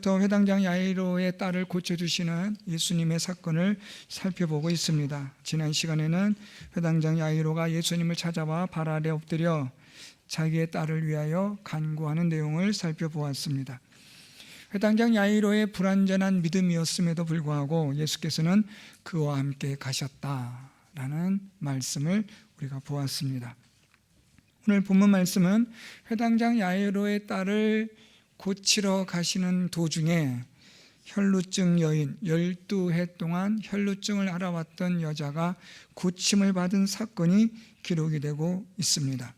오늘부터 회당장 야이로의 딸을 고쳐주시는 예수님의 사건을 살펴보고 있습니다. 지난 시간에는 회당장 야이로가 예수님을 찾아와 발 아래 엎드려 자기의 딸을 위하여 간구하는 내용을 살펴보았습니다. 회당장 야이로의 불완전한 믿음이었음에도 불구하고 예수께서는 그와 함께 가셨다라는 말씀을 우리가 보았습니다. 오늘 본문 말씀은 회당장 야이로의 딸을 고치러 가시는 도중에 혈루증 여인, 12해 동안 혈루증을 앓아왔던 여자가 고침을 받은 사건이 기록이 되고 있습니다.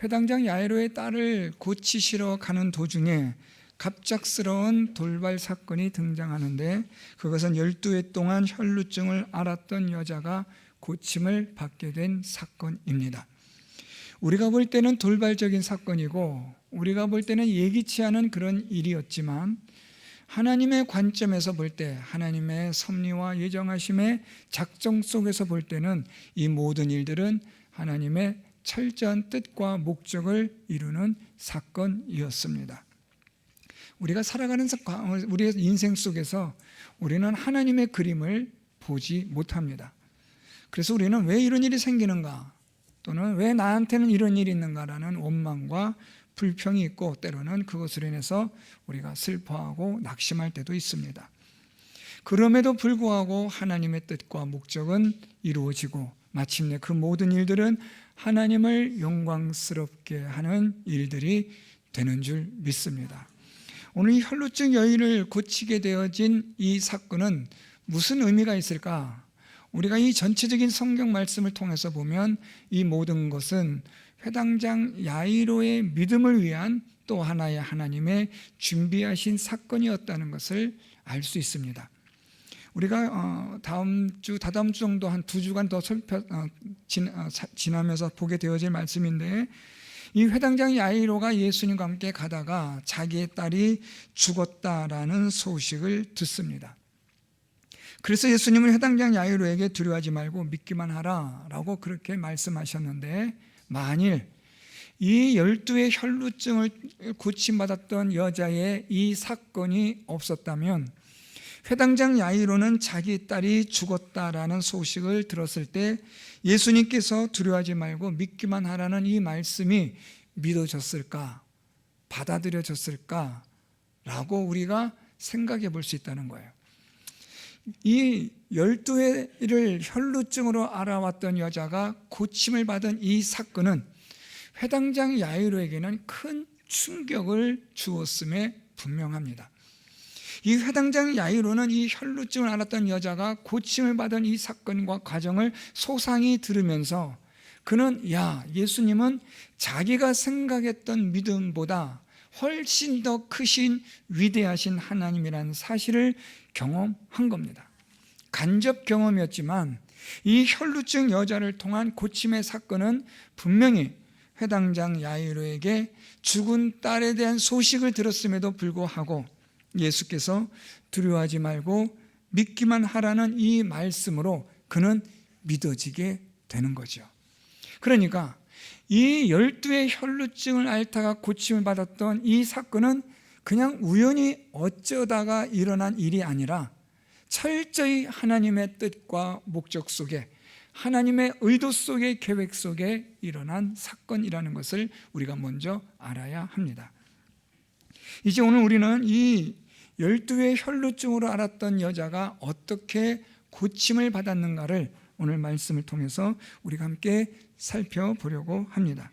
회당장 야이로의 딸을 고치시러 가는 도중에 갑작스러운 돌발 사건이 등장하는데, 그것은 12해 동안 혈루증을 앓았던 여자가 고침을 받게 된 사건입니다. 우리가 볼 때는 돌발적인 사건이고 우리가 볼 때는 예기치 않은 그런 일이었지만, 하나님의 관점에서 볼 때, 하나님의 섭리와 예정하심의 작정 속에서 볼 때는 이 모든 일들은 하나님의 철저한 뜻과 목적을 이루는 사건이었습니다. 우리가 살아가는 우리의 인생 속에서 우리는 하나님의 그림을 보지 못합니다. 그래서 우리는 왜 이런 일이 생기는가, 또는 왜 나한테는 이런 일이 있는가라는 원망과 불평이 있고, 때로는 그것으로 인해서 우리가 슬퍼하고 낙심할 때도 있습니다. 그럼에도 불구하고 하나님의 뜻과 목적은 이루어지고, 마침내 그 모든 일들은 하나님을 영광스럽게 하는 일들이 되는 줄 믿습니다. 오늘 이 혈루증 여인을 고치게 되어진 이 사건은 무슨 의미가 있을까? 우리가 이 전체적인 성경 말씀을 통해서 보면 이 모든 것은 회당장 야이로의 믿음을 위한 또 하나의 하나님의 준비하신 사건이었다는 것을 알 수 있습니다. 우리가 다다음 주 정도 한 2주간 더 지나면서 보게 되어질 말씀인데, 이 회당장 야이로가 예수님과 함께 가다가 자기의 딸이 죽었다라는 소식을 듣습니다. 그래서 예수님은 회당장 야이로에게 두려워하지 말고 믿기만 하라 라고 그렇게 말씀하셨는데, 만일 이 12의 혈루증을 고침받았던 여자의 이 사건이 없었다면, 회당장 야이로는 자기 딸이 죽었다라는 소식을 들었을 때 예수님께서 두려워하지 말고 믿기만 하라는 이 말씀이 믿어졌을까, 받아들여졌을까 라고 우리가 생각해 볼 수 있다는 거예요. 이 12회를 혈루증으로 알아왔던 여자가 고침을 받은 이 사건은 회당장 야이로에게는 큰 충격을 주었음에 분명합니다. 이 회당장 야이로는 이 혈루증을 앓았던 여자가 고침을 받은 이 사건과 과정을 소상히 들으면서 그는 예수님은 자기가 생각했던 믿음보다 훨씬 더 크신 위대하신 하나님이라는 사실을 경험한 겁니다. 간접 경험이었지만 이 혈루증 여자를 통한 고침의 사건은 분명히 회당장 야이로에게 죽은 딸에 대한 소식을 들었음에도 불구하고 예수께서 두려워하지 말고 믿기만 하라는 이 말씀으로 그는 믿어지게 되는 거죠. 그러니까 이 12의 혈루증을 앓다가 고침을 받았던 이 사건은 그냥 우연히 어쩌다가 일어난 일이 아니라 철저히 하나님의 뜻과 목적 속에, 하나님의 의도 속의 계획 속에 일어난 사건이라는 것을 우리가 먼저 알아야 합니다. 이제 오늘 우리는 이 12의 혈루증으로 앓았던 여자가 어떻게 고침을 받았는가를 오늘 말씀을 통해서 우리가 함께 살펴보려고 합니다.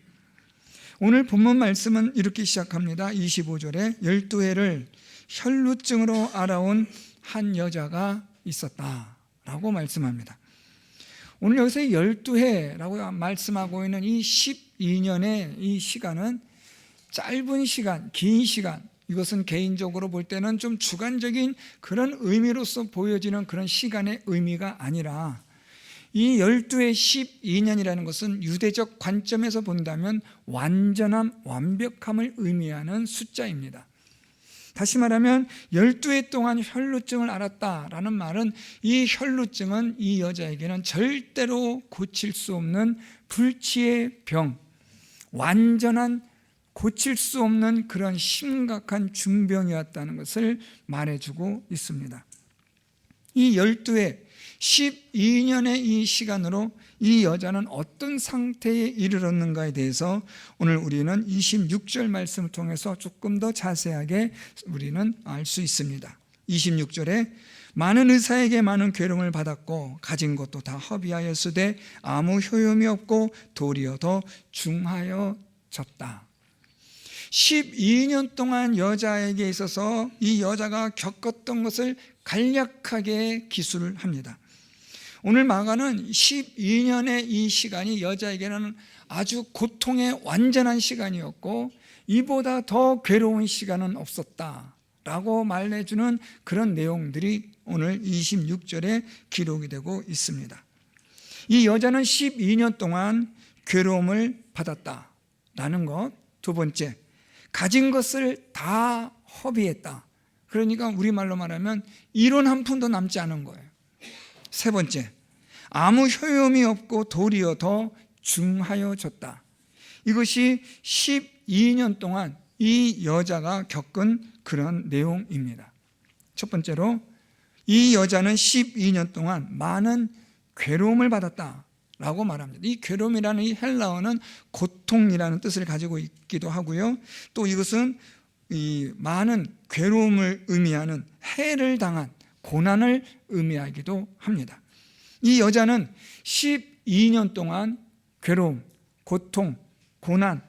오늘 본문 말씀은 이렇게 시작합니다. 25절에 12회를 혈루증으로 알아온 한 여자가 있었다라고 말씀합니다. 오늘 여기서 12회라고 말씀하고 있는 이 12년의 이 시간은 짧은 시간, 긴 시간, 이것은 개인적으로 볼 때는 좀 주관적인 그런 의미로서 보여지는 그런 시간의 의미가 아니라, 이 12의 12년이라는 것은 유대적 관점에서 본다면 완전함, 완벽함을 의미하는 숫자입니다. 다시 말하면 12해 동안 혈루증을 앓았다라는 말은 이 혈루증은 이 여자에게는 절대로 고칠 수 없는 불치의 병, 완전한 고칠 수 없는 그런 심각한 중병이었다는 것을 말해주고 있습니다. 이 12회 12년의 이 시간으로 이 여자는 어떤 상태에 이르렀는가에 대해서 오늘 우리는 26절 말씀을 통해서 조금 더 자세하게 우리는 알 수 있습니다. 26절에 많은 의사에게 많은 괴로움을 받았고 가진 것도 다 허비하였으되 아무 효용이 없고 도리어 더 중하여졌다. 12년 동안 여자에게 있어서 이 여자가 겪었던 것을 간략하게 기술을 합니다. 오늘 마가는 12년의 이 시간이 여자에게는 아주 고통의 완전한 시간이었고 이보다 더 괴로운 시간은 없었다라고 말해주는 그런 내용들이 오늘 26절에 기록이 되고 있습니다. 이 여자는 12년 동안 괴로움을 받았다라는 것. 두 번째, 가진 것을 다 허비했다. 그러니까 우리말로 말하면 이론 한 푼도 남지 않은 거예요. 세 번째, 아무 효용이 없고 도리어 더 중하여졌다. 이것이 12년 동안 이 여자가 겪은 그런 내용입니다. 첫 번째로 이 여자는 12년 동안 많은 괴로움을 받았다라고 말합니다. 이 괴로움이라는 이 헬라어는 고통이라는 뜻을 가지고 있기도 하고요. 또 이것은 이 많은 괴로움을 의미하는 해를 당한 고난을 의미하기도 합니다. 이 여자는 12년 동안 괴로움, 고통, 고난,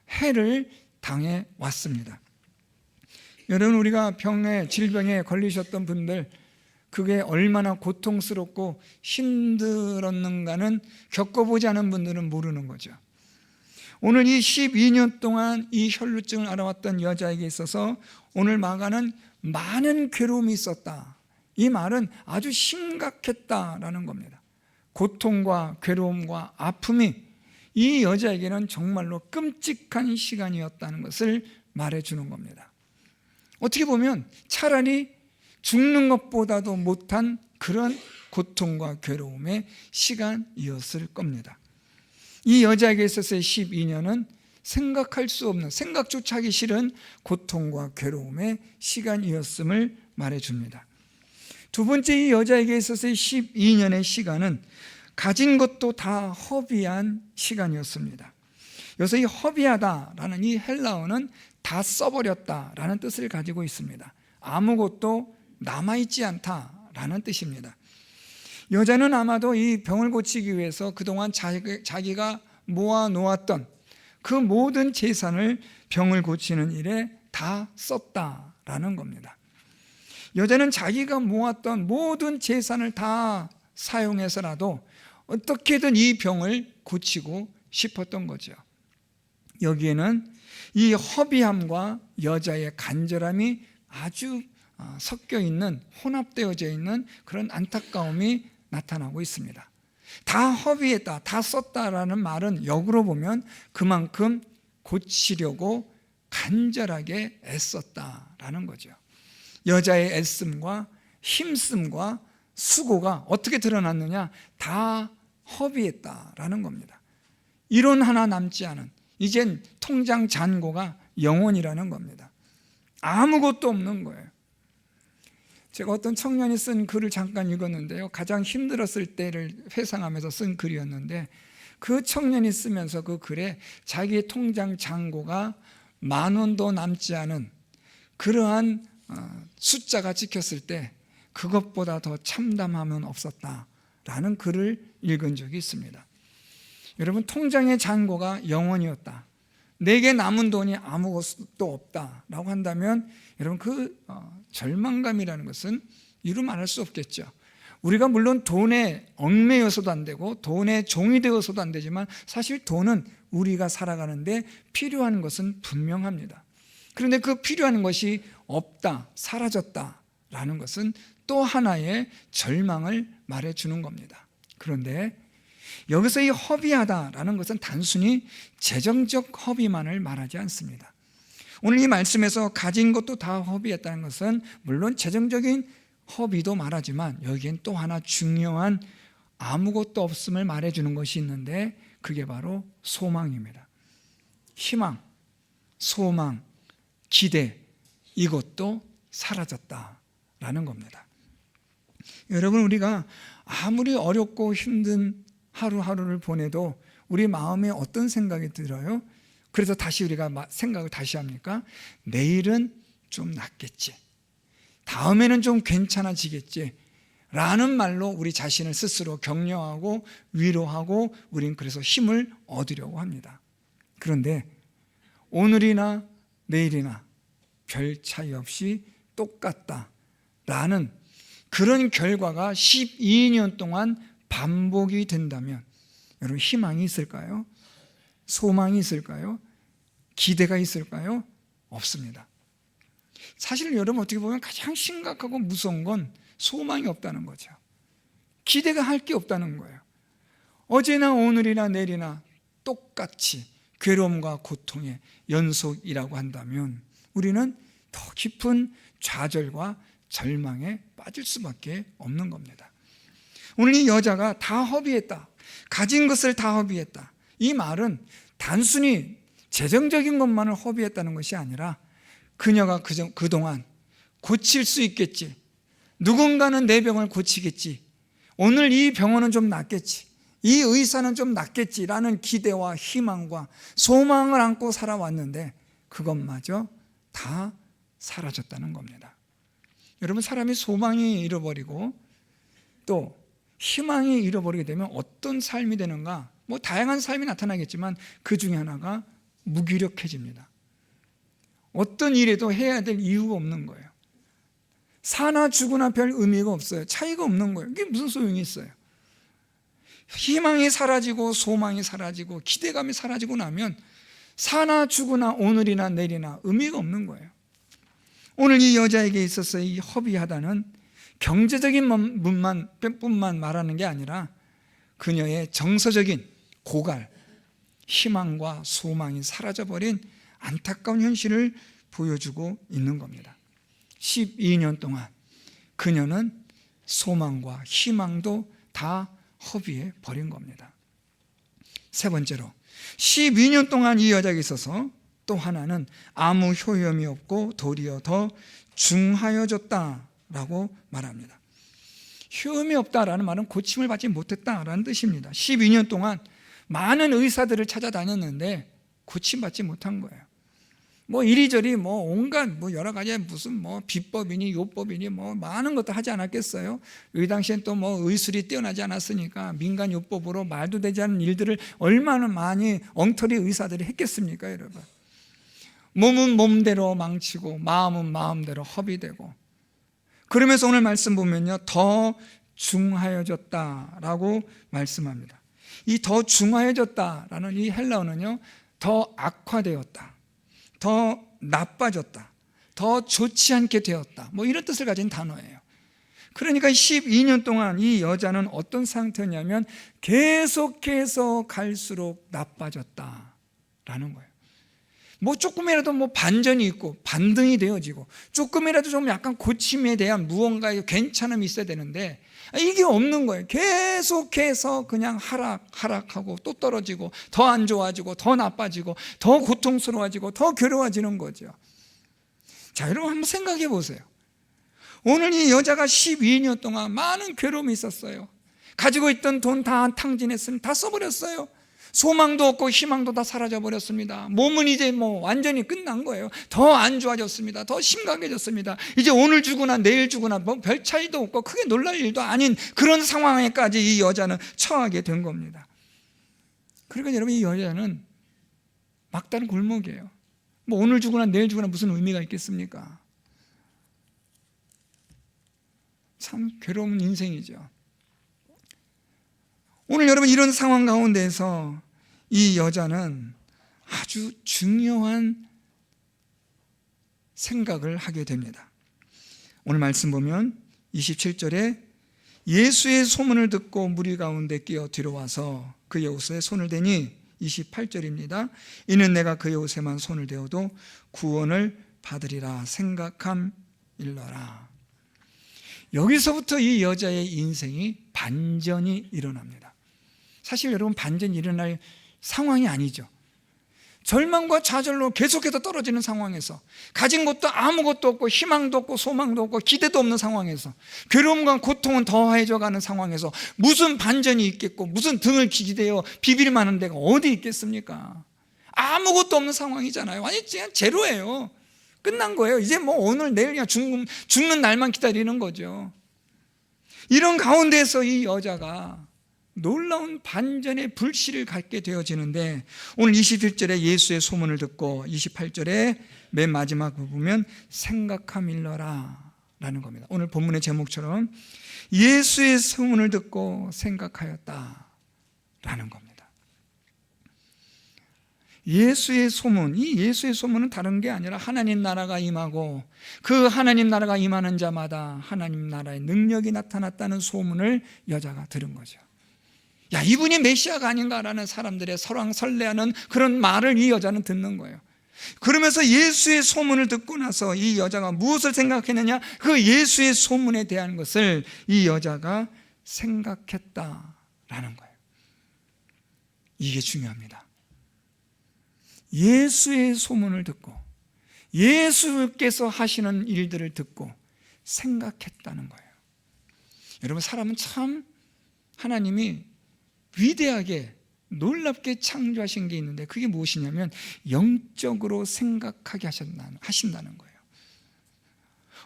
해를 당해 왔습니다. 여러분, 우리가 질병에 걸리셨던 분들, 그게 얼마나 고통스럽고 힘들었는가는 겪어보지 않은 분들은 모르는 거죠. 오늘 이 12년 동안 이 혈루증을 앓아왔던 여자에게 있어서 오늘 마가는 많은 괴로움이 있었다. 이 말은 아주 심각했다라는 겁니다. 고통과 괴로움과 아픔이 이 여자에게는 정말로 끔찍한 시간이었다는 것을 말해주는 겁니다. 어떻게 보면 차라리 죽는 것보다도 못한 그런 고통과 괴로움의 시간이었을 겁니다. 이 여자에게 있어서의 12년은 생각할 수 없는, 생각조차 하기 싫은 고통과 괴로움의 시간이었음을 말해줍니다. 두 번째, 이 여자에게 있어서의 12년의 시간은 가진 것도 다 허비한 시간이었습니다. 여기서 이 허비하다라는 이 헬라어는 다 써버렸다라는 뜻을 가지고 있습니다. 아무것도 남아있지 않다라는 뜻입니다. 여자는 아마도 이 병을 고치기 위해서 그동안 자기가 모아놓았던 그 모든 재산을 병을 고치는 일에 다 썼다라는 겁니다. 여자는 자기가 모았던 모든 재산을 다 사용해서라도 어떻게든 이 병을 고치고 싶었던 거죠. 여기에는 이 허비함과 여자의 간절함이 아주 섞여 있는, 혼합되어져 있는 그런 안타까움이 나타나고 있습니다. 다 허비했다, 다 썼다라는 말은 역으로 보면 그만큼 고치려고 간절하게 애썼다라는 거죠. 여자의 애씀과 힘씀과 수고가 어떻게 드러났느냐? 다 허비했다라는 겁니다. 이론 하나 남지 않은, 이젠 통장 잔고가 영원이라는 겁니다. 아무것도 없는 거예요. 제가 어떤 청년이 쓴 글을 잠깐 읽었는데요, 가장 힘들었을 때를 회상하면서 쓴 글이었는데, 그 청년이 쓰면서 그 글에 자기의 통장 잔고가 10,000원도 남지 않은 그러한 숫자가 찍혔을 때 그것보다 더 참담함은 없었다라는 글을 읽은 적이 있습니다. 여러분, 통장의 잔고가 영원이었다, 내게 남은 돈이 아무것도 없다라고 한다면 여러분, 그 절망감이라는 것은 이루 말할 수 없겠죠. 우리가 물론 돈에 얽매여서도 안 되고 돈의 종이 되어서도 안 되지만 사실 돈은 우리가 살아가는데 필요한 것은 분명합니다. 그런데 그 필요한 것이 없다, 사라졌다라는 것은 또 하나의 절망을 말해주는 겁니다. 그런데 여기서 이 허비하다라는 것은 단순히 재정적 허비만을 말하지 않습니다. 오늘 이 말씀에서 가진 것도 다 허비했다는 것은 물론 재정적인 허비도 말하지만 여기엔 또 하나 중요한 아무것도 없음을 말해주는 것이 있는데 그게 바로 소망입니다. 희망, 소망, 기대, 이것도 사라졌다라는 겁니다. 여러분, 우리가 아무리 어렵고 힘든 하루하루를 보내도 우리 마음에 어떤 생각이 들어요? 그래서 다시 우리가 생각을 다시 합니까? 내일은 좀 낫겠지, 다음에는 좀 괜찮아지겠지 라는 말로 우리 자신을 스스로 격려하고 위로하고 우린 그래서 힘을 얻으려고 합니다. 그런데 오늘이나 내일이나 별 차이 없이 똑같다라는 그런 결과가 12년 동안 반복이 된다면 여러분, 희망이 있을까요? 소망이 있을까요? 기대가 있을까요? 없습니다. 사실 여러분, 어떻게 보면 가장 심각하고 무서운 건 소망이 없다는 거죠. 기대가 할 게 없다는 거예요. 어제나 오늘이나 내일이나 똑같이 괴로움과 고통의 연속이라고 한다면 우리는 더 깊은 좌절과 절망에 빠질 수밖에 없는 겁니다. 오늘 이 여자가 다 허비했다, 가진 것을 다 허비했다, 이 말은 단순히 재정적인 것만을 허비했다는 것이 아니라 그녀가 그동안 고칠 수 있겠지, 누군가는 내 병을 고치겠지, 오늘 이 병원은 좀 낫겠지, 이 의사는 좀 낫겠지라는 기대와 희망과 소망을 안고 살아왔는데 그것마저 다 사라졌다는 겁니다. 여러분, 사람이 소망이 잃어버리고 또 희망이 잃어버리게 되면 어떤 삶이 되는가? 다양한 삶이 나타나겠지만 그 중에 하나가 무기력해집니다. 어떤 일에도 해야 될 이유가 없는 거예요. 사나 죽으나 별 의미가 없어요. 차이가 없는 거예요. 이게 무슨 소용이 있어요? 희망이 사라지고 소망이 사라지고 기대감이 사라지고 나면 사나 죽으나 오늘이나 내일이나 의미가 없는 거예요. 오늘 이 여자에게 있어서 이 허비하다는 경제적인 뿐만 말하는 게 아니라 그녀의 정서적인 고갈, 희망과 소망이 사라져버린 안타까운 현실을 보여주고 있는 겁니다. 12년 동안 그녀는 소망과 희망도 다 허비해 버린 겁니다. 세 번째로, 12년 동안 이 여자에게 있어서 또 하나는 아무 효험이 없고 도리어 더 중하여졌다라고 말합니다. 효험이 없다라는 말은 고침을 받지 못했다라는 뜻입니다. 12년 동안 많은 의사들을 찾아다녔는데 고침받지 못한 거예요. 이리저리 온갖 여러 가지 무슨 비법이니 요법이니 많은 것도 하지 않았겠어요? 이 당시엔 또 의술이 뛰어나지 않았으니까 민간 요법으로 말도 되지 않은 일들을 얼마나 많이 엉터리 의사들이 했겠습니까, 여러분? 몸은 몸대로 망치고 마음은 마음대로 허비되고, 그러면서 오늘 말씀 보면요, 더 중하여졌다라고 말씀합니다. 이 더 중하여졌다라는 이 헬라어는요, 더 악화되었다, 더 나빠졌다, 더 좋지 않게 되었다, 이런 뜻을 가진 단어예요. 그러니까 12년 동안 이 여자는 어떤 상태냐면 계속해서 갈수록 나빠졌다라는 거예요. 조금이라도 반전이 있고 반등이 되어지고 조금이라도 좀 약간 고침에 대한 무언가의 괜찮음이 있어야 되는데 이게 없는 거예요. 계속해서 그냥 하락하고 또 떨어지고 더 안 좋아지고 더 나빠지고 더 고통스러워지고 더 괴로워지는 거죠. 자, 여러분 한번 생각해 보세요. 오늘 이 여자가 12년 동안 많은 괴로움이 있었어요. 가지고 있던 돈 다 탕진했으니 다 써버렸어요. 소망도 없고 희망도 다 사라져버렸습니다. 몸은 이제 완전히 끝난 거예요. 더 안 좋아졌습니다. 더 심각해졌습니다. 이제 오늘 죽으나 내일 죽으나 별 차이도 없고 크게 놀랄 일도 아닌 그런 상황에까지 이 여자는 처하게 된 겁니다. 그러니까 여러분, 이 여자는 막다른 골목이에요. 오늘 죽으나 내일 죽으나 무슨 의미가 있겠습니까? 참 괴로운 인생이죠. 오늘 여러분, 이런 상황 가운데서 이 여자는 아주 중요한 생각을 하게 됩니다. 오늘 말씀 보면 27절에 예수의 소문을 듣고 무리 가운데 끼어 들어와서 그의 옷에 손을 대니 28절입니다. 이는 내가 그의 옷에만 손을 대어도 구원을 받으리라 생각함일러라. 여기서부터 이 여자의 인생이 반전이 일어납니다. 사실 여러분, 반전이 일어날 상황이 아니죠. 절망과 좌절로 계속해서 떨어지는 상황에서, 가진 것도 아무것도 없고 희망도 없고 소망도 없고 기대도 없는 상황에서, 괴로움과 고통은 더해져 가는 상황에서 무슨 반전이 있겠고 무슨 등을 기대어 비빌 만한 데가 어디 있겠습니까? 아무것도 없는 상황이잖아요. 완전히 그냥 제로예요. 끝난 거예요. 이제 뭐 오늘 내일 그냥 죽는 날만 기다리는 거죠. 이런 가운데서 이 여자가 놀라운 반전의 불씨를 갖게 되어지는데, 오늘 21절에 예수의 소문을 듣고 28절에 맨 마지막 보면 생각하밀러라 라는 겁니다. 오늘 본문의 제목처럼 예수의 소문을 듣고 생각하였다 라는 겁니다. 예수의 소문, 이 예수의 소문은 다른 게 아니라 하나님 나라가 임하고 그 하나님 나라가 임하는 자마다 하나님 나라의 능력이 나타났다는 소문을 여자가 들은 거죠. 야, 이분이 메시아가 아닌가라는 사람들의 설레하는 그런 말을 이 여자는 듣는 거예요. 그러면서 예수의 소문을 듣고 나서 이 여자가 무엇을 생각했느냐? 그 예수의 소문에 대한 것을 이 여자가 생각했다라는 거예요. 이게 중요합니다. 예수의 소문을 듣고 예수께서 하시는 일들을 듣고 생각했다는 거예요. 여러분, 사람은 참 하나님이 위대하게 놀랍게 창조하신 게 있는데, 그게 무엇이냐면 영적으로 생각하게 하신다는 거예요.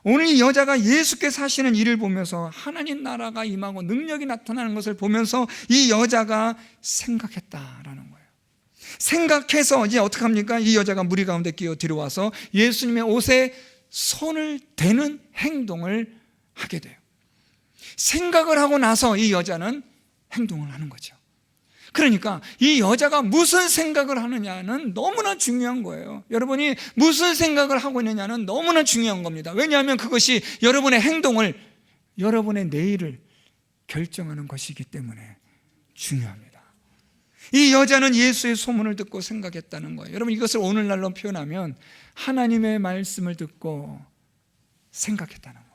오늘 이 여자가 예수께서 하시는 일을 보면서 하나님 나라가 임하고 능력이 나타나는 것을 보면서 이 여자가 생각했다라는 거예요. 생각해서 이제 어떻게 합니까? 이 여자가 무리 가운데 끼어 들어와서 예수님의 옷에 손을 대는 행동을 하게 돼요. 생각을 하고 나서 이 여자는 행동을 하는 거죠. 그러니까 이 여자가 무슨 생각을 하느냐는 너무나 중요한 거예요. 여러분이 무슨 생각을 하고 있느냐는 너무나 중요한 겁니다. 왜냐하면 그것이 여러분의 행동을, 여러분의 내일을 결정하는 것이기 때문에 중요합니다. 이 여자는 예수의 소문을 듣고 생각했다는 거예요. 여러분, 이것을 오늘날로 표현하면 하나님의 말씀을 듣고 생각했다는 거예요.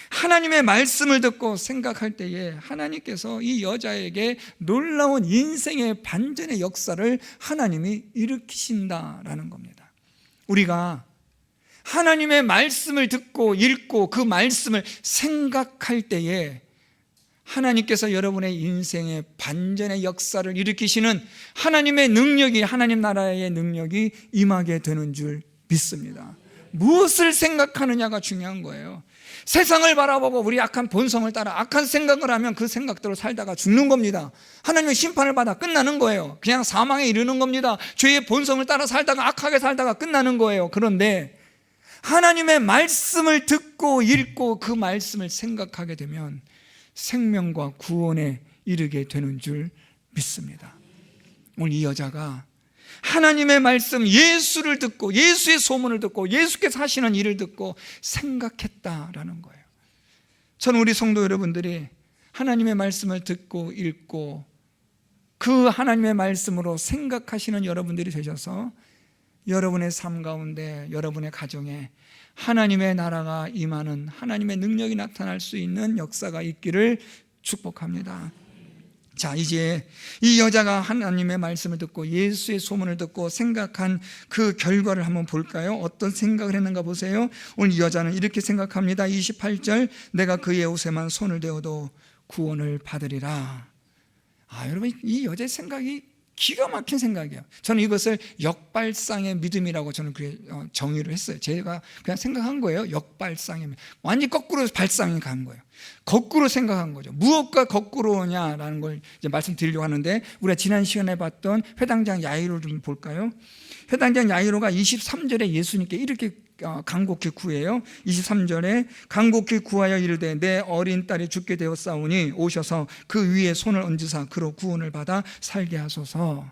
하나님의 말씀을 듣고 생각할 때에 하나님께서 이 여자에게 놀라운 인생의 반전의 역사를 하나님이 일으키신다라는 겁니다. 우리가 하나님의 말씀을 듣고 읽고 그 말씀을 생각할 때에 하나님께서 여러분의 인생의 반전의 역사를 일으키시는 하나님의 능력이, 하나님 나라의 능력이 임하게 되는 줄 믿습니다. 무엇을 생각하느냐가 중요한 거예요. 세상을 바라보고 우리 악한 본성을 따라 악한 생각을 하면 그 생각대로 살다가 죽는 겁니다. 하나님의 심판을 받아 끝나는 거예요. 그냥 사망에 이르는 겁니다. 죄의 본성을 따라 살다가 악하게 살다가 끝나는 거예요. 그런데 하나님의 말씀을 듣고 읽고 그 말씀을 생각하게 되면 생명과 구원에 이르게 되는 줄 믿습니다. 오늘 이 여자가 하나님의 말씀, 예수를 듣고 예수의 소문을 듣고 예수께서 하시는 일을 듣고 생각했다라는 거예요. 저는 우리 성도 여러분들이 하나님의 말씀을 듣고 읽고 그 하나님의 말씀으로 생각하시는 여러분들이 되셔서 여러분의 삶 가운데, 여러분의 가정에 하나님의 나라가 임하는, 하나님의 능력이 나타날 수 있는 역사가 있기를 축복합니다. 자, 이제 이 여자가 하나님의 말씀을 듣고 예수의 소문을 듣고 생각한 그 결과를 한번 볼까요? 어떤 생각을 했는가 보세요. 오늘 이 여자는 이렇게 생각합니다. 28절, 내가 그의 옷에만 손을 대어도 구원을 받으리라. 여러분, 이 여자의 생각이 기가 막힌 생각이에요. 저는 이것을 역발상의 믿음이라고 저는 정의를 했어요. 제가 그냥 생각한 거예요. 역발상의 믿음. 완전히 거꾸로 발상이 간 거예요. 거꾸로 생각한 거죠. 무엇과 거꾸로냐라는 걸 이제 말씀드리려고 하는데, 우리가 지난 시간에 봤던 회당장 야이로 좀 볼까요? 회당장 야이로가 23절에 예수님께 이렇게 간곡히 구해요. 23절에 간곡히 구하여 이르되 내 어린 딸이 죽게 되었사오니 오셔서 그 위에 손을 얹으사 그로 구원을 받아 살게 하소서.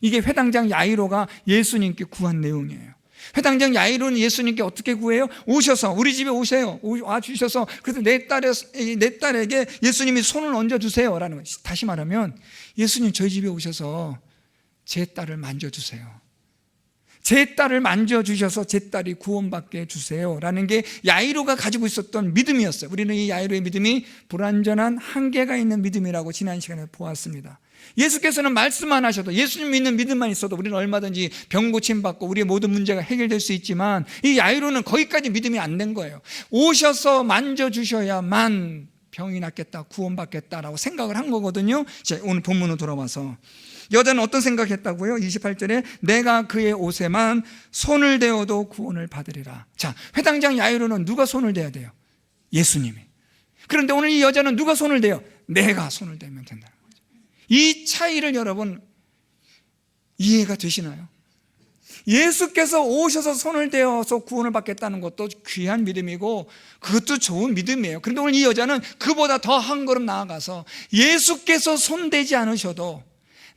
이게 회당장 야이로가 예수님께 구한 내용이에요. 회당장 야이로는 예수님께 어떻게 구해요? 오셔서, 우리 집에 오세요. 와 주셔서, 그래서 내 딸에게 예수님이 손을 얹어주세요 라는 거예요. 다시 말하면 예수님 저희 집에 오셔서 제 딸을 만져주세요. 제 딸을 만져주셔서 제 딸이 구원받게 해주세요 라는 게 야이로가 가지고 있었던 믿음이었어요. 우리는 이 야이로의 믿음이 불완전한 한계가 있는 믿음이라고 지난 시간에 보았습니다. 예수께서는 말씀만 하셔도, 예수님 믿는 믿음만 있어도 우리는 얼마든지 병 고침받고 우리의 모든 문제가 해결될 수 있지만, 이 야이로는 거기까지 믿음이 안 된 거예요. 오셔서 만져주셔야만 병이 낫겠다, 구원받겠다라고 생각을 한 거거든요. 자, 오늘 본문으로 돌아와서 여자는 어떤 생각했다고요? 28절에 내가 그의 옷에만 손을 대어도 구원을 받으리라. 자, 회당장 야이로는 누가 손을 대야 돼요? 예수님이. 그런데 오늘 이 여자는 누가 손을 대요? 내가 손을 대면 된다는 거죠. 이 차이를 여러분 이해가 되시나요? 예수께서 오셔서 손을 대어서 구원을 받겠다는 것도 귀한 믿음이고 그것도 좋은 믿음이에요. 그런데 오늘 이 여자는 그보다 더 한 걸음 나아가서 예수께서 손대지 않으셔도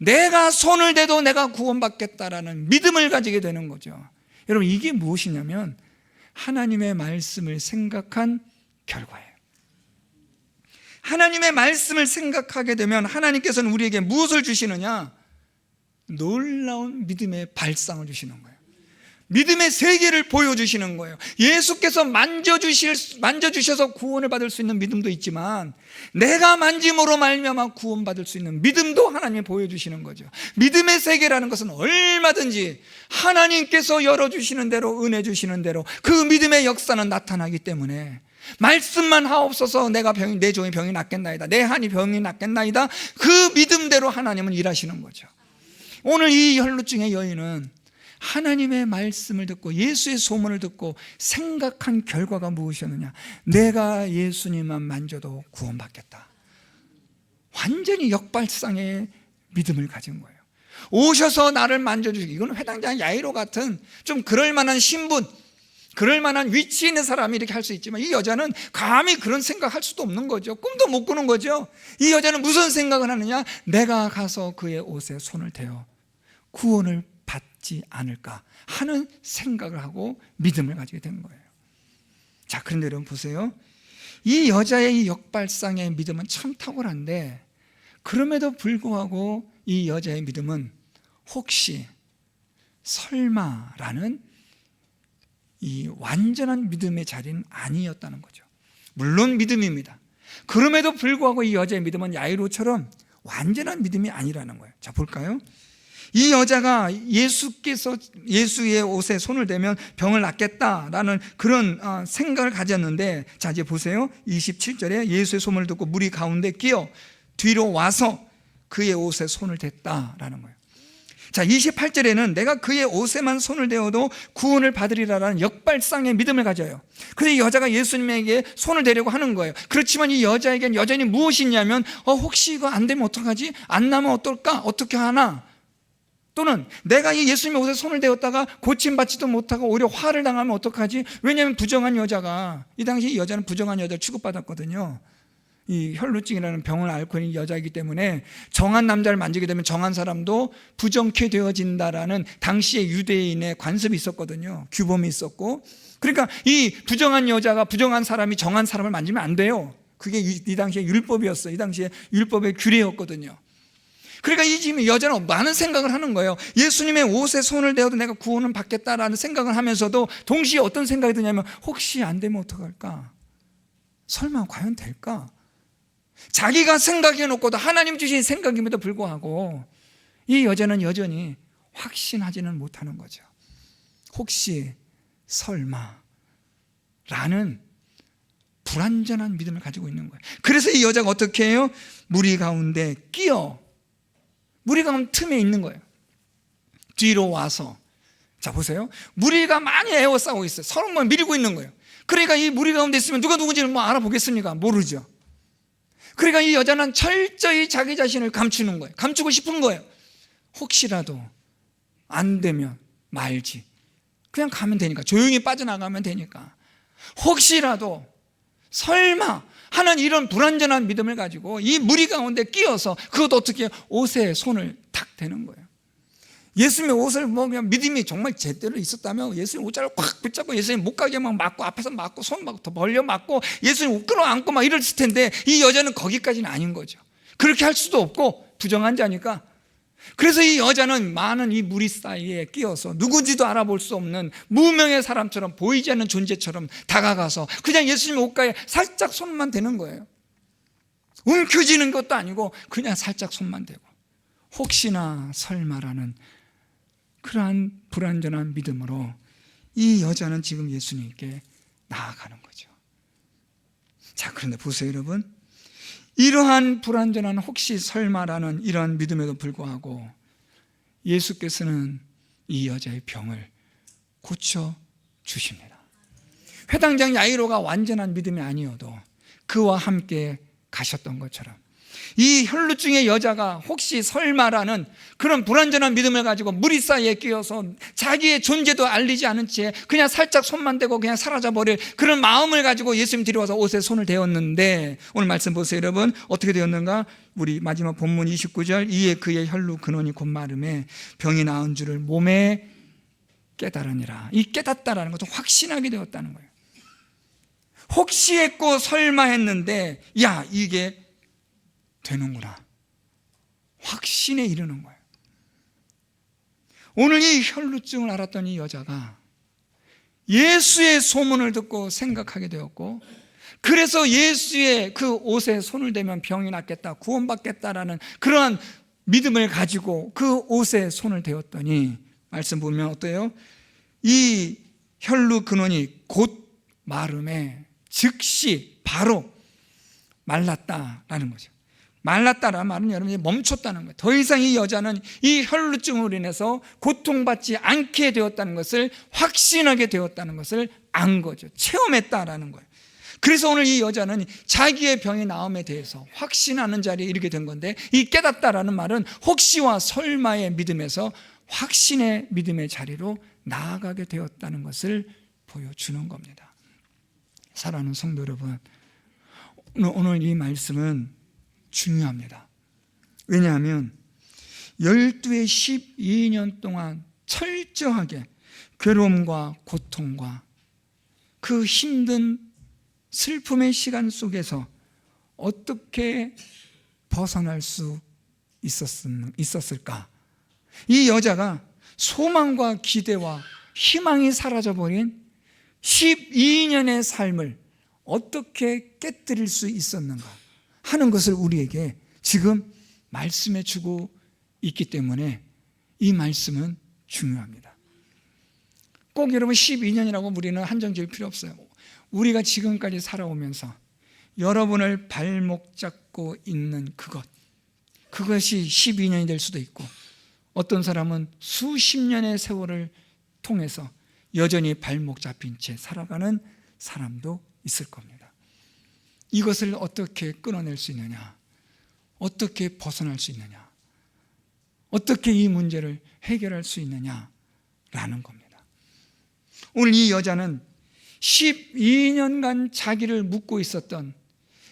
내가 손을 대도 내가 구원받겠다라는 믿음을 가지게 되는 거죠. 여러분, 이게 무엇이냐면 하나님의 말씀을 생각한 결과예요. 하나님의 말씀을 생각하게 되면 하나님께서는 우리에게 무엇을 주시느냐? 놀라운 믿음의 발상을 주시는 거예요. 믿음의 세계를 보여주시는 거예요. 예수께서 만져주셔서 구원을 받을 수 있는 믿음도 있지만 내가 만짐으로 말미암아 구원받을 수 있는 믿음도 하나님이 보여주시는 거죠. 믿음의 세계라는 것은 얼마든지 하나님께서 열어주시는 대로, 은혜 주시는 대로 그 믿음의 역사는 나타나기 때문에 말씀만 하옵소서 내 종의 병이 낫겠나이다, 내 한이 병이 낫겠나이다, 그 믿음대로 하나님은 일하시는 거죠. 오늘 이 혈루증의 여인은 하나님의 말씀을 듣고 예수의 소문을 듣고 생각한 결과가 무엇이었느냐? 내가 예수님만 만져도 구원받겠다. 완전히 역발상의 믿음을 가진 거예요. 오셔서 나를 만져주시고, 이건 회당장 야이로 같은 좀 그럴 만한 신분, 그럴 만한 위치에 있는 사람이 이렇게 할 수 있지만 이 여자는 감히 그런 생각할 수도 없는 거죠. 꿈도 못 꾸는 거죠. 이 여자는 무슨 생각을 하느냐? 내가 가서 그의 옷에 손을 대어 구원을 받지 않을까 하는 생각을 하고 믿음을 가지게 된 거예요. 자, 그런데 여러분 보세요. 이 여자의 이 역발상의 믿음은 참 탁월한데 그럼에도 불구하고 이 여자의 믿음은 혹시 설마라는 이 완전한 믿음의 자리는 아니었다는 거죠. 물론 믿음입니다. 그럼에도 불구하고 이 여자의 믿음은 야이로처럼 완전한 믿음이 아니라는 거예요. 자, 볼까요? 이 여자가 예수의 옷에 손을 대면 병을 낫겠다라는 그런 생각을 가졌는데, 자, 이제 보세요. 27절에 예수의 소문을 듣고 무리 가운데 끼어 뒤로 와서 그의 옷에 손을 댔다라는 거예요. 자, 28절에는 내가 그의 옷에만 손을 대어도 구원을 받으리라라는 역발상의 믿음을 가져요. 그래서 이 여자가 예수님에게 손을 대려고 하는 거예요. 그렇지만 이 여자에겐 여전히 무엇이 있냐면 혹시 이거 안 되면 어떡하지? 안 나면 어떨까? 어떻게 하나? 또는 내가 이 예수님의 옷에 손을 대었다가 고침받지도 못하고 오히려 화를 당하면 어떡하지? 왜냐하면 부정한 여자가, 이 당시 이 여자는 부정한 여자를 취급받았거든요. 이 혈루증이라는 병을 앓고 있는 여자이기 때문에 정한 남자를 만지게 되면 정한 사람도 부정케 되어진다라는 당시의 유대인의 관습이 있었거든요. 규범이 있었고, 그러니까 이 부정한 여자가, 부정한 사람이 정한 사람을 만지면 안 돼요. 그게 이 당시의 율법이었어요. 이 당시의 율법의 규례였거든요. 그러니까 이 지금 여자는 많은 생각을 하는 거예요. 예수님의 옷에 손을 대어도 내가 구원을 받겠다라는 생각을 하면서도 동시에 어떤 생각이 드냐면 혹시 안 되면 어떡할까? 설마 과연 될까? 자기가 생각해 놓고도 하나님 주신 생각임에도 불구하고 이 여자는 여전히 확신하지는 못하는 거죠. 혹시 설마 라는 불완전한 믿음을 가지고 있는 거예요. 그래서 이 여자가 어떻게 해요? 무리 가운데 끼어, 무리 가운데 틈에 있는 거예요. 뒤로 와서, 자 보세요. 무리가 많이 에워싸고 있어요. 서로 밀고 있는 거예요. 그러니까 이 무리 가운데 있으면 누가 누군지를 알아보겠습니까? 모르죠. 그러니까 이 여자는 철저히 자기 자신을 감추는 거예요. 감추고 싶은 거예요. 혹시라도 안 되면 말지, 그냥 가면 되니까, 조용히 빠져나가면 되니까, 혹시라도 설마 하는 이런 불완전한 믿음을 가지고 이 무리 가운데 끼어서, 그것도 어떻게 옷에 손을 탁 대는 거예요. 예수님의 옷을 그냥 믿음이 정말 제대로 있었다면 예수님 옷자를 꽉 붙잡고 예수님 못 가게 막 막고, 앞에서 막고, 손 막고, 더 벌려 막고 예수님 옷 끌어안고 막 이랬을 텐데 이 여자는 거기까지는 아닌 거죠. 그렇게 할 수도 없고 부정한 자니까. 그래서 이 여자는 많은 이 무리 사이에 끼어서 누군지도 알아볼 수 없는 무명의 사람처럼, 보이지 않는 존재처럼 다가가서 그냥 예수님 옷가에 살짝 손만 대는 거예요. 움켜쥐는 것도 아니고 그냥 살짝 손만 대고, 혹시나 설마라는 그러한 불완전한 믿음으로 이 여자는 지금 예수님께 나아가는 거죠. 자, 그런데 보세요, 여러분. 이러한 불완전한 혹시 설마라는 이러한 믿음에도 불구하고 예수께서는 이 여자의 병을 고쳐 주십니다. 회당장 야이로가 완전한 믿음이 아니어도 그와 함께 가셨던 것처럼 이 혈루증의 여자가 혹시 설마라는 그런 불완전한 믿음을 가지고 무리 사이에 끼어서 자기의 존재도 알리지 않은 채 그냥 살짝 손만 대고 그냥 사라져버릴 그런 마음을 가지고 예수님 데려와서 옷에 손을 대었는데, 오늘 말씀 보세요, 여러분. 어떻게 되었는가? 우리 마지막 본문 29절, 이에 그의 혈루 근원이 곧 마름에 병이 나은 줄을 몸에 깨달으니라. 이 깨닫다라는 것은 확신하게 되었다는 거예요. 혹시 했고 설마 했는데, 야, 이게 되는구나. 확신에 이르는 거예요. 오늘 이 혈루증을 알았던 이 여자가 예수의 소문을 듣고 생각하게 되었고, 그래서 예수의 그 옷에 손을 대면 병이 낫겠다, 구원받겠다라는 그러한 믿음을 가지고 그 옷에 손을 대었더니, 말씀 보면 어때요? 이 혈루 근원이 곧 마름에 즉시 바로 말랐다라는 거죠. 말랐다라는 말은 여러분이 멈췄다는 거예요. 더 이상 이 여자는 이 혈루증으로 인해서 고통받지 않게 되었다는 것을 확신하게 되었다는 것을 안 거죠. 체험했다라는 거예요. 그래서 오늘 이 여자는 자기의 병의 나음에 대해서 확신하는 자리에 이르게 된 건데, 이 깨닫다라는 말은 혹시와 설마의 믿음에서 확신의 믿음의 자리로 나아가게 되었다는 것을 보여주는 겁니다. 사랑하는 성도 여러분, 오늘 이 말씀은 중요합니다. 왜냐하면 12의 12년 동안 철저하게 괴로움과 고통과 그 힘든 슬픔의 시간 속에서 어떻게 벗어날 수 있었을까? 이 여자가 소망과 기대와 희망이 사라져버린 12년의 삶을 어떻게 깨뜨릴 수 있었는가 하는 것을 우리에게 지금 말씀해 주고 있기 때문에 이 말씀은 중요합니다. 꼭 여러분 12년이라고 우리는 한정 지을 필요 없어요. 우리가 지금까지 살아오면서 여러분을 발목 잡고 있는 그것이 12년이 될 수도 있고, 어떤 사람은 수십 년의 세월을 통해서 여전히 발목 잡힌 채 살아가는 사람도 있을 겁니다. 이것을 어떻게 끊어낼 수 있느냐, 어떻게 벗어날 수 있느냐, 어떻게 이 문제를 해결할 수 있느냐라는 겁니다. 오늘 이 여자는 12년간 자기를 묻고 있었던,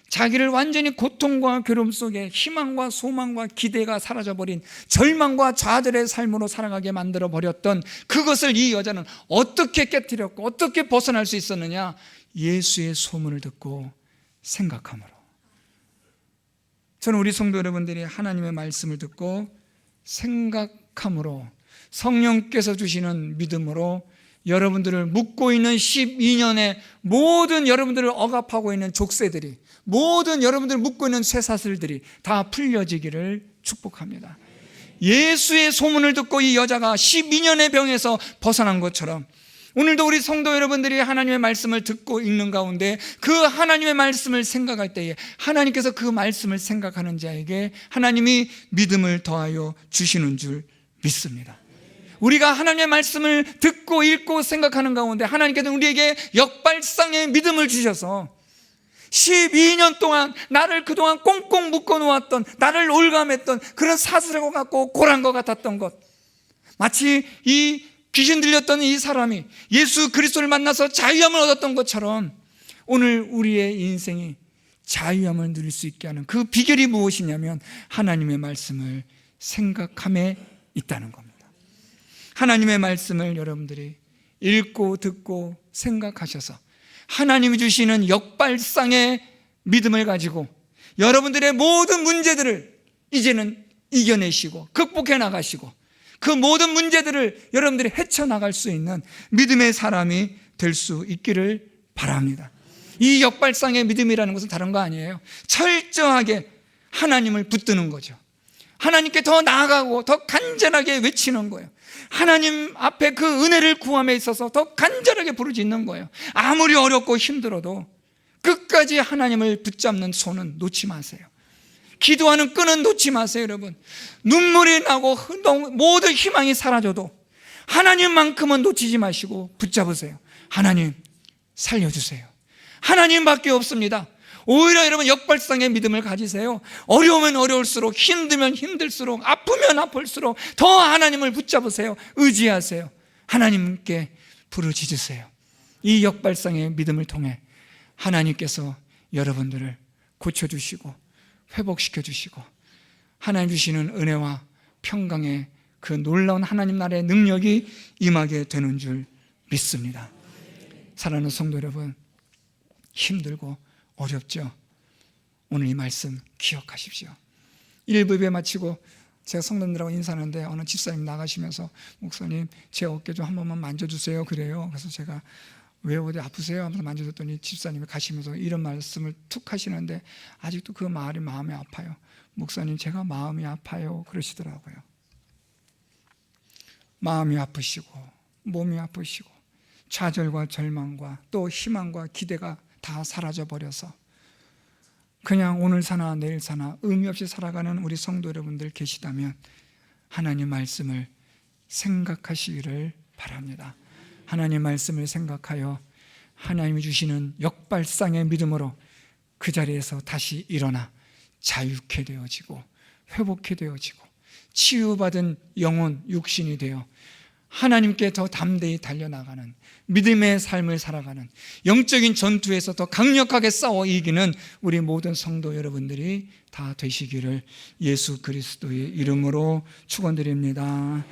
자기를 완전히 고통과 괴로움 속에 희망과 소망과 기대가 사라져버린 절망과 좌절의 삶으로 살아가게 만들어버렸던 그것을 이 여자는 어떻게 깨뜨렸고 어떻게 벗어날 수 있었느냐? 예수의 소문을 듣고 생각함으로. 저는 우리 성도 여러분들이 하나님의 말씀을 듣고 생각함으로, 성령께서 주시는 믿음으로 여러분들을 묶고 있는 12년의 모든 여러분들을 억압하고 있는 족쇄들이, 모든 여러분들을 묶고 있는 쇠사슬들이 다 풀려지기를 축복합니다. 예수의 소문을 듣고 이 여자가 12년의 병에서 벗어난 것처럼 오늘도 우리 성도 여러분들이 하나님의 말씀을 듣고 읽는 가운데 그 하나님의 말씀을 생각할 때에 하나님께서 그 말씀을 생각하는 자에게 하나님이 믿음을 더하여 주시는 줄 믿습니다. 우리가 하나님의 말씀을 듣고 읽고 생각하는 가운데 하나님께서 우리에게 역발상의 믿음을 주셔서 12년 동안 나를 그동안 꽁꽁 묶어놓았던, 나를 올감했던 그런 사슬과 같고 고란 것 같았던 것, 마치 이 귀신 들렸던 이 사람이 예수 그리스도를 만나서 자유함을 얻었던 것처럼 오늘 우리의 인생이 자유함을 누릴 수 있게 하는 그 비결이 무엇이냐면 하나님의 말씀을 생각함에 있다는 겁니다. 하나님의 말씀을 여러분들이 읽고 듣고 생각하셔서 하나님이 주시는 역발상의 믿음을 가지고 여러분들의 모든 문제들을 이제는 이겨내시고 극복해 나가시고 그 모든 문제들을 여러분들이 헤쳐나갈 수 있는 믿음의 사람이 될 수 있기를 바랍니다. 이 역발상의 믿음이라는 것은 다른 거 아니에요. 철저하게 하나님을 붙드는 거죠. 하나님께 더 나아가고 더 간절하게 외치는 거예요. 하나님 앞에 그 은혜를 구함에 있어서 더 간절하게 부르짖는 거예요. 아무리 어렵고 힘들어도 끝까지 하나님을 붙잡는 손은 놓지 마세요. 기도하는 끈은 놓지 마세요. 여러분, 눈물이 나고 모든 희망이 사라져도 하나님만큼은 놓치지 마시고 붙잡으세요. 하나님 살려주세요. 하나님밖에 없습니다. 오히려 여러분 역발상의 믿음을 가지세요. 어려우면 어려울수록, 힘들면 힘들수록, 아프면 아플수록 더 하나님을 붙잡으세요. 의지하세요. 하나님께 부르짖으세요. 이 역발상의 믿음을 통해 하나님께서 여러분들을 고쳐주시고 회복시켜 주시고 하나님 주시는 은혜와 평강의 그 놀라운 하나님 나라의 능력이 임하게 되는 줄 믿습니다. 사랑하는 성도 여러분, 힘들고 어렵죠? 오늘 이 말씀 기억하십시오. 1부 예배 마치고 제가 성도님들하고 인사하는데 어느 집사님 나가시면서 목사님 제 어깨 좀 한 번만 만져주세요 그래요. 그래서 제가 왜 어디 아프세요? 하면서 만져줬더니 집사님이 가시면서 이런 말씀을 툭 하시는데 아직도 그 말이 마음이 아파요. 목사님 제가 마음이 아파요 그러시더라고요. 마음이 아프시고 몸이 아프시고 좌절과 절망과 또 희망과 기대가 다 사라져버려서 그냥 오늘 사나 내일 사나 의미 없이 살아가는 우리 성도 여러분들 계시다면 하나님 말씀을 생각하시기를 바랍니다. 하나님 말씀을 생각하여 하나님이 주시는 역발상의 믿음으로 그 자리에서 다시 일어나 자유케 되어지고 회복케 되어지고 치유받은 영혼, 육신이 되어 하나님께 더 담대히 달려나가는 믿음의 삶을 살아가는 영적인 전투에서 더 강력하게 싸워 이기는 우리 모든 성도 여러분들이 다 되시기를 예수 그리스도의 이름으로 축원드립니다.